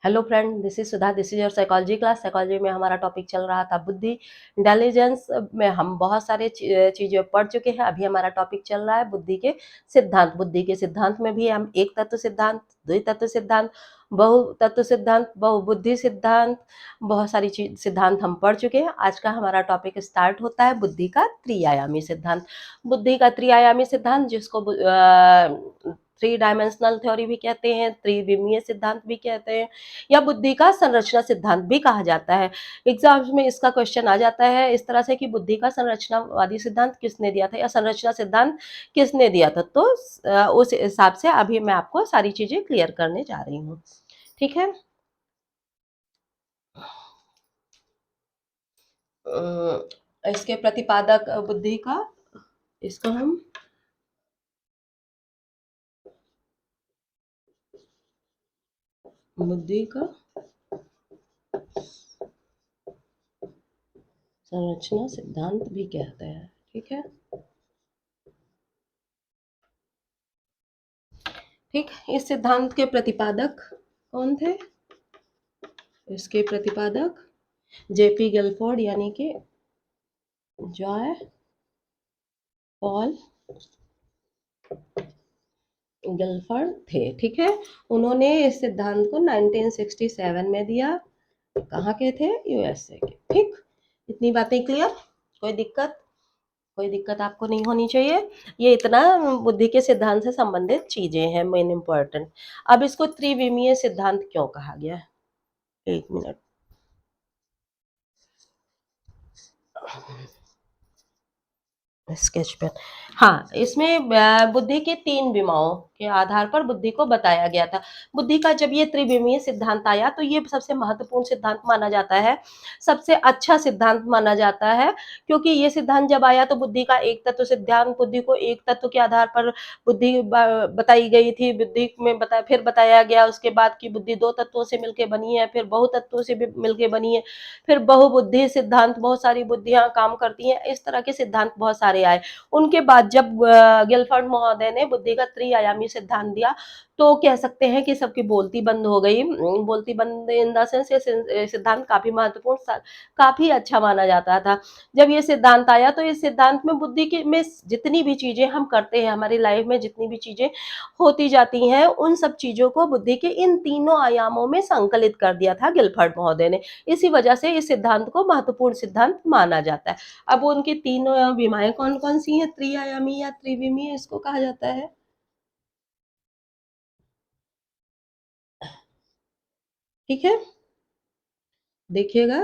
Hello friend, this is Sudha. This is your psychology class. Psychology में हमारा topic चल रहा था बुद्धि, इंटेलिजेंस। में हम बहुत सारे चीज़ें पढ़ चुके हैं। अभी हमारा टॉपिक चल रहा है बुद्धि के सिद्धांत। बुद्धि के सिद्धांत में भी हम एक तत्व सिद्धांत, द्वितत्व सिद्धांत, बहु तत्व सिद्धांत, बहुबुद्धि सिद्धांत, बहुत सारी चीज सिद्धांत हम पढ़ चुके हैं। आज का हमारा टॉपिक स्टार्ट होता है बुद्धि का त्रिआयामी सिद्धांत। बुद्धि का त्रिआयामी सिद्धांत, जिसको थ्री डायमेंशनल थ्योरी भी कहते हैं, त्रिविमीय सिद्धांत भी कहते हैं, या बुद्धि का संरचना सिद्धांत भी कहा जाता है। एग्जाम्स में इसका क्वेश्चन आ जाता है इस तरह से कि बुद्धि का संरचनावादी सिद्धांत किसने दिया था या संरचना सिद्धांत किसने दिया था। तो उस हिसाब से अभी मैं आपको सारी चीजें क्लियर करने जा रही हूँ। ठीक है। इसके प्रतिपादक बुद्धि का, इसको हम बुद्धि का संरचना सिद्धांत भी कहते हैं। ठीक है। ठीक, इस सिद्धांत के प्रतिपादक कौन थे? इसके प्रतिपादक जेपी गिलफोर्ड यानी कि जॉय पॉल गिलफोर्ड थे। ठीक है। उन्होंने इस सिद्धांत को 1967 में दिया। कहाँ के थे? यूएसए के। ठीक, इतनी बातें क्लियर? कोई दिक्कत? कोई दिक्कत आपको नहीं होनी चाहिए। ये इतना बुद्धि के सिद्धांत से संबंधित चीजें हैं, मेन इंपॉर्टेंट। अब इसको त्रिविमीय सिद्धांत क्यों कहा गया है? एक मिनट। Sketch pen. हाँ, इसमें बुद्धि के तीन विमाओं के आधार पर बुद्धि को बताया गया था। बुद्धि का जब ये त्रिविमीय सिद्धांत आया तो ये सबसे महत्वपूर्ण सिद्धांत माना जाता है, सबसे अच्छा सिद्धांत माना जाता है। क्योंकि ये सिद्धांत जब आया तो बुद्धि का एक तत्व सिद्धांत, बुद्धि को एक तत्व के आधार पर बुद्धि बताई गई थी। बुद्धि में फिर बताया गया उसके बाद की बुद्धि दो तत्वों से मिलकर बनी है, फिर बहुतत्वों से भी मिलकर बनी है, फिर बहुबुद्धि सिद्धांत, बहुत सारी बुद्धियां काम करती हैं। इस तरह के सिद्धांत बहुत सारे आए। उनके बाद जब गिलफोर्ड महोदय ने बुद्धि का त्रिआयामी सिद्धांत दिया तो कह सकते हैं कि सबकी बोलती बंद हो गई। बोलती बंद इन द सेंस, ये सिद्धांत काफी महत्वपूर्ण, काफी अच्छा माना जाता था। जब ये सिद्धांत आया तो इस सिद्धांत में बुद्धि की में जितनी भी चीजें हम करते हैं, हमारी लाइफ में जितनी भी चीजें होती जाती हैं, उन सब चीजों को बुद्धि के इन तीनों आयामों में संकलित कर दिया था गिलफोर्ड महोदय ने। इसी वजह से इस सिद्धांत को महत्वपूर्ण सिद्धांत माना जाता है। अब उनकी तीनों विमाएं कौन कौन सी हैं? त्रिआयामी या त्रिविमीय इसको कहा जाता है। ठीक है, देखिएगा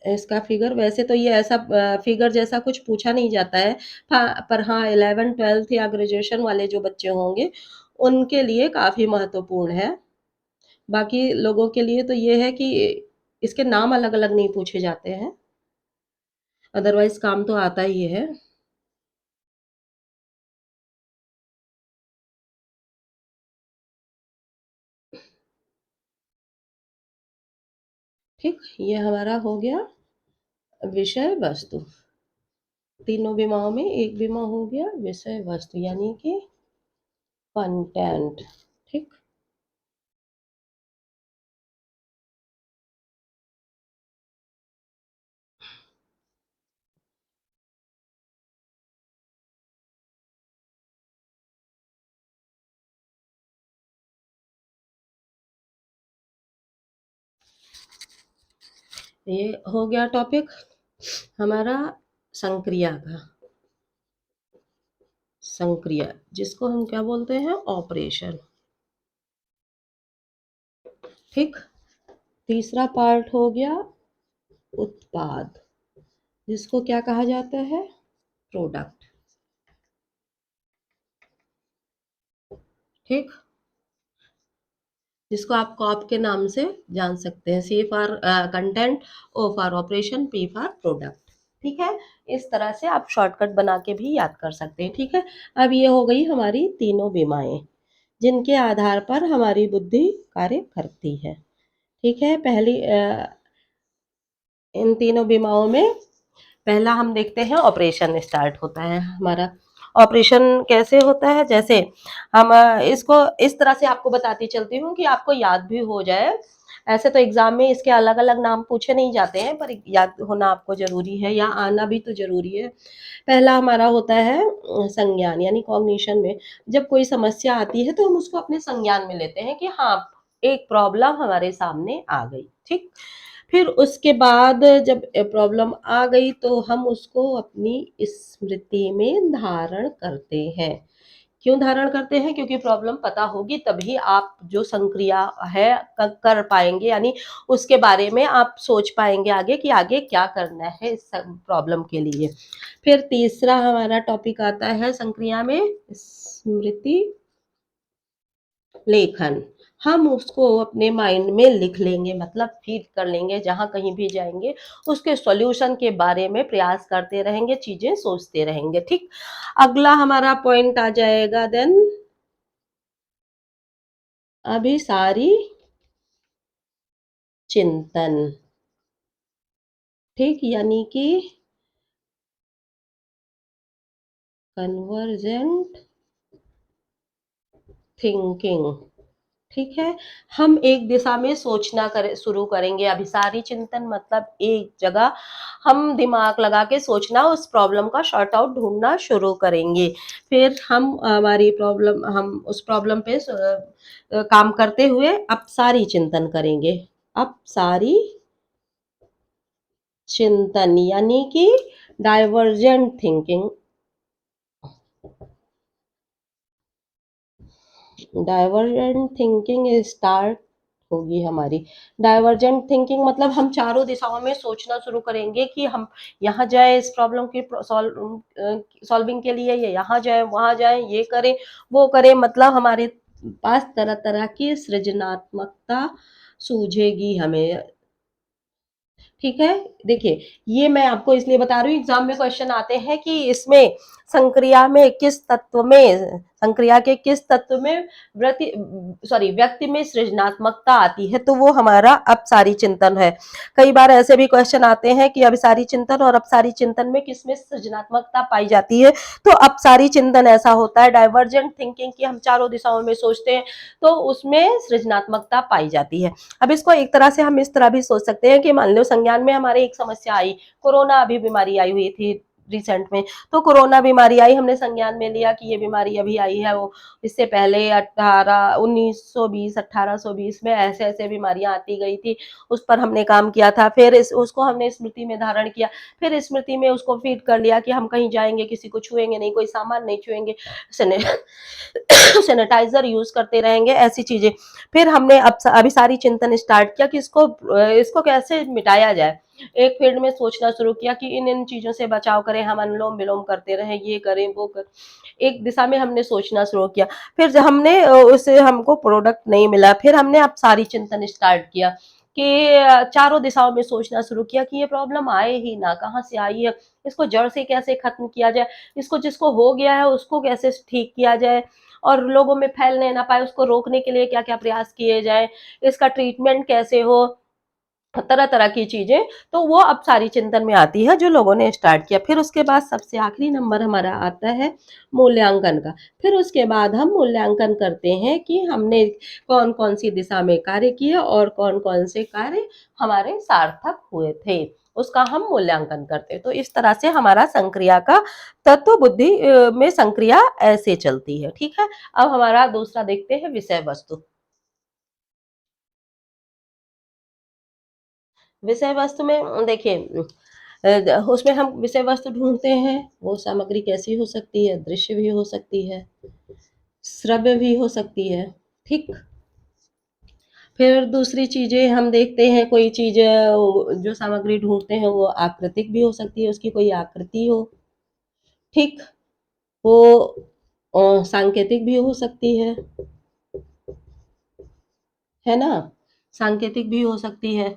इसका फिगर। वैसे तो ये ऐसा फिगर जैसा कुछ पूछा नहीं जाता है, पर हाँ 11th 12th या ग्रेजुएशन वाले जो बच्चे होंगे उनके लिए काफी महत्वपूर्ण है। बाकी लोगों के लिए तो ये है कि इसके नाम अलग अलग नहीं पूछे जाते हैं, अदरवाइज काम तो आता ही है। ठीक, ये हमारा हो गया विषय वस्तु। तीनों विमाओं में एक विमा हो गया विषय वस्तु यानी कि कंटेंट। ठीक, ये हो गया टॉपिक हमारा संक्रिया का। संक्रिया, जिसको हम क्या बोलते हैं? ऑपरेशन। ठीक, तीसरा पार्ट हो गया उत्पाद, जिसको क्या कहा जाता है? प्रोडक्ट। ठीक, जिसको आप कॉप के नाम से जान सकते हैं। C for content, O for operation, P for product. ठीक है, इस तरह से आप शॉर्टकट बना के भी याद कर सकते हैं। ठीक है, अब ये हो गई हमारी तीनों बीमाएं जिनके आधार पर हमारी बुद्धि कार्य करती है। ठीक है, पहली इन तीनों बीमाओं में पहला हम देखते हैं ऑपरेशन स्टार्ट होता है हमारा। ऑपरेशन कैसे होता है? जैसे हम इसको इस तरह से आपको बताती चलती हूँ कि आपको याद भी हो जाए। ऐसे तो एग्जाम में इसके अलग अलग नाम पूछे नहीं जाते हैं, पर याद होना आपको जरूरी है या आना भी तो जरूरी है। पहला हमारा होता है संज्ञान, यानी कॉग्निशन में जब कोई समस्या आती है तो हम उसको अपने संज्ञान में लेते हैं कि हाँ, एक प्रॉब्लम हमारे सामने आ गई, ठीक। फिर उसके बाद जब प्रॉब्लम आ गई तो हम उसको अपनी स्मृति में धारण करते हैं। क्यों धारण करते हैं? क्योंकि प्रॉब्लम पता होगी तभी आप जो संक्रिया है कर पाएंगे, यानी उसके बारे में आप सोच पाएंगे आगे कि आगे क्या करना है इस प्रॉब्लम के लिए। फिर तीसरा हमारा टॉपिक आता है संक्रिया में स्मृति लेखन। हम उसको अपने माइंड में लिख लेंगे, मतलब फीड कर लेंगे, जहां कहीं भी जाएंगे उसके सॉल्यूशन के बारे में प्रयास करते रहेंगे, चीजें सोचते रहेंगे, ठीक। अगला हमारा पॉइंट आ जाएगा देन अभी सारी चिंतन, ठीक, यानी कि कन्वर्जेंट थिंकिंग, ठीक है। हम एक दिशा में सोचना करें शुरू करेंगे, अभिसारी चिंतन मतलब एक जगह हम दिमाग लगा के सोचना, उस प्रॉब्लम का शॉर्ट आउट ढूंढना शुरू करेंगे। फिर हम हमारी प्रॉब्लम, हम उस प्रॉब्लम पे काम करते हुए अपसारी चिंतन करेंगे। अपसारी चिंतन यानी कि divergent thinking. Divergent thinking start होगी हमारी। डाइवर्जेंट थिंकिंग मतलब हम चारों दिशाओं में सोचना शुरू करेंगे कि हम यहाँ जाए इस प्रॉब्लम की सॉल्विंग के लिए, ये यहाँ जाए वहाँ जाए, ये करें वो करें, मतलब हमारे पास तरह तरह की सृजनात्मकता सूझेगी हमें, ठीक है। देखिए, ये मैं आपको इसलिए बता रही हूँ, एग्जाम में क्वेश्चन आते हैं कि इसमें संक्रिया में किस तत्व में, संक्रिया के किस तत्व में व्यक्ति में सृजनात्मकता आती है, तो वो हमारा अपसारी चिंतन है। कई बार ऐसे भी क्वेश्चन आते हैं कि अभिसारी चिंतन और अपसारी चिंतन में किसमें सृजनात्मकता पाई जाती है, तो अपसारी चिंतन ऐसा होता है, डाइवर्जेंट थिंकिंग की हम चारों दिशाओं में सोचते हैं तो उसमें सृजनात्मकता पाई जाती है। अब इसको एक तरह से हम इस तरह भी सोच सकते हैं कि मान लो संज्ञान में हमारे एक समस्या आई, कोरोना अभी बीमारी आई हुई थी रिसेंट में, तो कोरोना बीमारी आई, हमने संज्ञान में लिया कि ये बीमारी अभी आई है, वो इससे पहले 1920 1820 में ऐसे ऐसे बीमारियां आती गई थी, उस पर हमने काम किया था। फिर उसको हमने स्मृति में धारण किया, फिर स्मृति में उसको फीड कर लिया कि हम कहीं जाएंगे किसी को छुएंगे नहीं, कोई सामान नहीं छुएंगे, सैनिटाइजर यूज करते रहेंगे, ऐसी चीजें। फिर हमने अब अभिसारी चिंतन स्टार्ट किया कि इसको कैसे मिटाया जाए। एक फील्ड में सोचना शुरू किया कि इन इन चीजों से बचाव करें, हम अनुलोम विलोम करते रहें, ये करें वो कर, एक दिशा में हमने सोचना शुरू किया। फिर जब हमने उसे हमको प्रोडक्ट नहीं मिला, फिर हमने अपसारी चिंतन स्टार्ट किया कि चारों दिशाओं में सोचना शुरू किया कि ये प्रॉब्लम आए ही ना, कहाँ से आई है, इसको जड़ से कैसे खत्म किया जाए, इसको जिसको हो गया है उसको कैसे ठीक किया जाए और लोगों में फैलने ना पाए, उसको रोकने के लिए क्या क्या प्रयास किए जाए, इसका ट्रीटमेंट कैसे हो, तरह तरह की चीजें। तो वो अब सारी चिंतन में आती है जो लोगों ने स्टार्ट किया। फिर उसके बाद सबसे आखिरी नंबर हमारा आता है मूल्यांकन का। फिर उसके बाद हम मूल्यांकन करते हैं कि हमने कौन कौन सी दिशा में कार्य किए और कौन कौन से कार्य हमारे सार्थक हुए थे, उसका हम मूल्यांकन करते हैं। तो इस तरह से हमारा संक्रिया का तत्व बुद्धि में संक्रिया ऐसे चलती है, ठीक है। अब हमारा दूसरा देखते हैं विषय वस्तु। विषय वस्तु में देखिए, उसमें हम विषय वस्तु ढूंढते हैं, वो सामग्री कैसी हो सकती है, दृश्य भी हो सकती है, श्रव्य भी हो सकती है, ठीक। फिर दूसरी चीजें हम देखते हैं, कोई चीज जो सामग्री ढूंढते हैं वो आकृतिक भी हो सकती है, उसकी कोई आकृति हो, ठीक। वो सांकेतिक भी हो सकती है ना, सांकेतिक भी हो सकती है।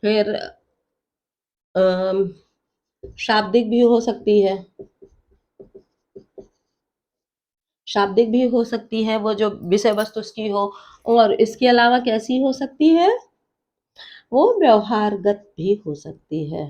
फिर अम, शाब्दिक भी हो सकती है, शाब्दिक भी हो सकती है वो जो विषय वस्तु उसकी हो। और इसके अलावा कैसी हो सकती है, वो व्यवहारगत भी हो सकती है,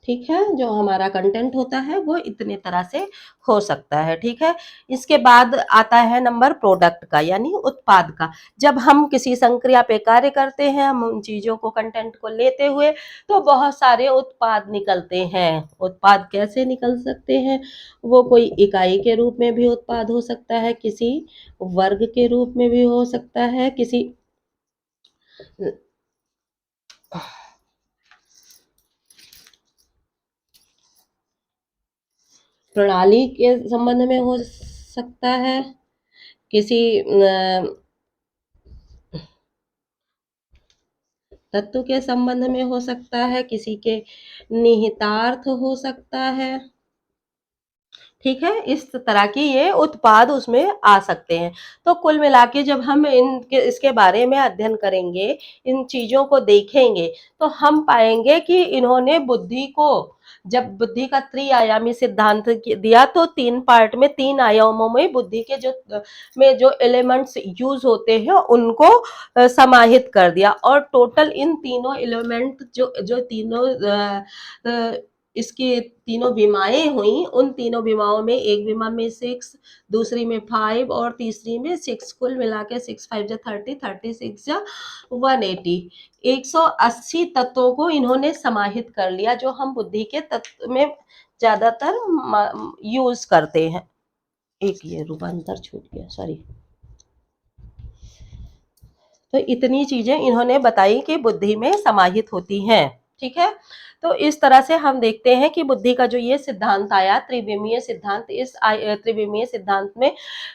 ठीक है, जो हमारा कंटेंट होता है वो इतने तरह से हो सकता है। ठीक है, इसके बाद आता है नंबर प्रोडक्ट का, यानी उत्पाद का। जब हम किसी संक्रिया पे कार्य करते हैं, हम उन चीजों को, कंटेंट को लेते हुए, तो बहुत सारे उत्पाद निकलते हैं। उत्पाद कैसे निकल सकते हैं? वो कोई इकाई के रूप में भी उत्पाद हो सकता है, किसी वर्ग के रूप में भी हो सकता है, किसी प्रणाली के संबंध में हो सकता है, किसी तत्व के संबंध में हो सकता है, किसी के निहितार्थ हो सकता है। ठीक है, इस तरह की ये उत्पाद उसमें आ सकते हैं। तो कुल मिला के जब हम इसके बारे में अध्ययन करेंगे, इन चीजों को देखेंगे, तो हम पाएंगे कि इन्होंने बुद्धि को, जब बुद्धि का त्रिआयामी सिद्धांत दिया, तो 3 पार्ट में, 3 आयामों में बुद्धि के जो एलिमेंट्स यूज होते हैं उनको समाहित कर दिया। और टोटल इन तीनों एलिमेंट, जो जो तीनों इसकी तीनों विमाएं हुई, उन तीनों विमाओं में, एक विमा में 6, दूसरी में 5 और तीसरी में 6, कुल मिला के 6 5 जा 30, 36 जा 180, 180 तत्वों को इन्होंने समाहित कर लिया, जो हम बुद्धि के तत्व में ज्यादातर यूज करते हैं। एक ये रूपांतर छूट गया, सॉरी। तो इतनी चीजें इन्होंने बताई कि बुद्धि में समाहित होती हैं। ठीक है, तो इस तरह से हम देखते हैं कि बुद्धि का जो ये सिद्धांत आया, त्रिविमीय सिद्धांत, इस त्रिविमीय सिद्धांत में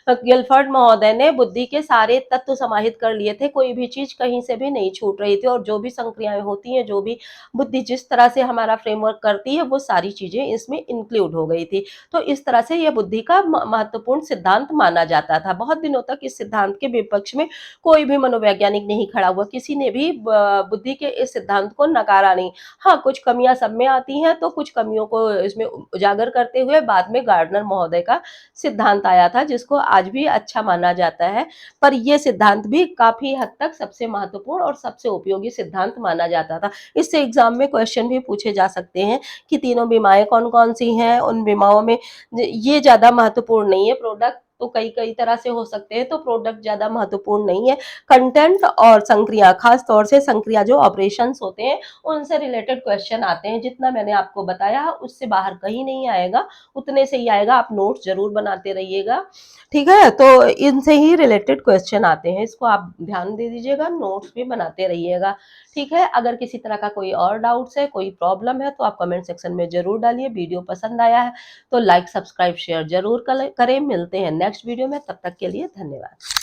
गिलफर्ड महोदय ने बुद्धि के सारे तत्व समाहित कर लिए थे, कोई भी चीज कहीं से भी नहीं छूट रही थी, और जो भी संक्रियाएं होती हैं, जो भी बुद्धि जिस तरह से हमारा फ्रेमवर्क करती है, वो सारी चीजें इसमें इंक्लूड हो गई थी। तो इस तरह से यह बुद्धि का महत्वपूर्ण सिद्धांत माना जाता था। बहुत दिनों तक इस सिद्धांत के विपक्ष में कोई भी मनोवैज्ञानिक नहीं खड़ा हुआ, किसी ने भी बुद्धि के इस सिद्धांत को नकारा नहीं। हाँ, कुछ कमियां सब में आती हैं, तो कुछ कमियों को इसमें उजागर करते हुए बाद में गार्डनर महोदय का सिद्धांत आया था, जिसको आज भी अच्छा माना जाता है। पर यह सिद्धांत भी काफी हद तक सबसे महत्वपूर्ण और सबसे उपयोगी सिद्धांत माना जाता था। इससे एग्जाम में क्वेश्चन भी पूछे जा सकते हैं कि तीनों बीमाएं कौन कौन सी हैं, उन बीमाओं में ये ज्यादा महत्वपूर्ण नहीं है। प्रोडक्ट तो कई कई तरह से हो सकते हैं, तो प्रोडक्ट ज्यादा महत्वपूर्ण नहीं है। कंटेंट और संक्रिया, खास तौर से संक्रिया जो ऑपरेशंस होते हैं, उनसे रिलेटेड क्वेश्चन आते हैं। जितना मैंने आपको बताया उससे बाहर कहीं नहीं आएगा, उतने से ही आएगा। आप नोट्स जरूर बनाते रहिएगा। ठीक है, तो इनसे ही रिलेटेड क्वेश्चन आते हैं, इसको आप ध्यान दे दीजिएगा, नोट्स भी बनाते रहिएगा। ठीक है, अगर किसी तरह का कोई और डाउट्स है, कोई प्रॉब्लम है, तो आप कमेंट सेक्शन में जरूर डालिए। वीडियो पसंद आया है तो लाइक, सब्सक्राइब, शेयर जरूर करें। मिलते हैं नेक्स्ट वीडियो में, तब तक के लिए धन्यवाद।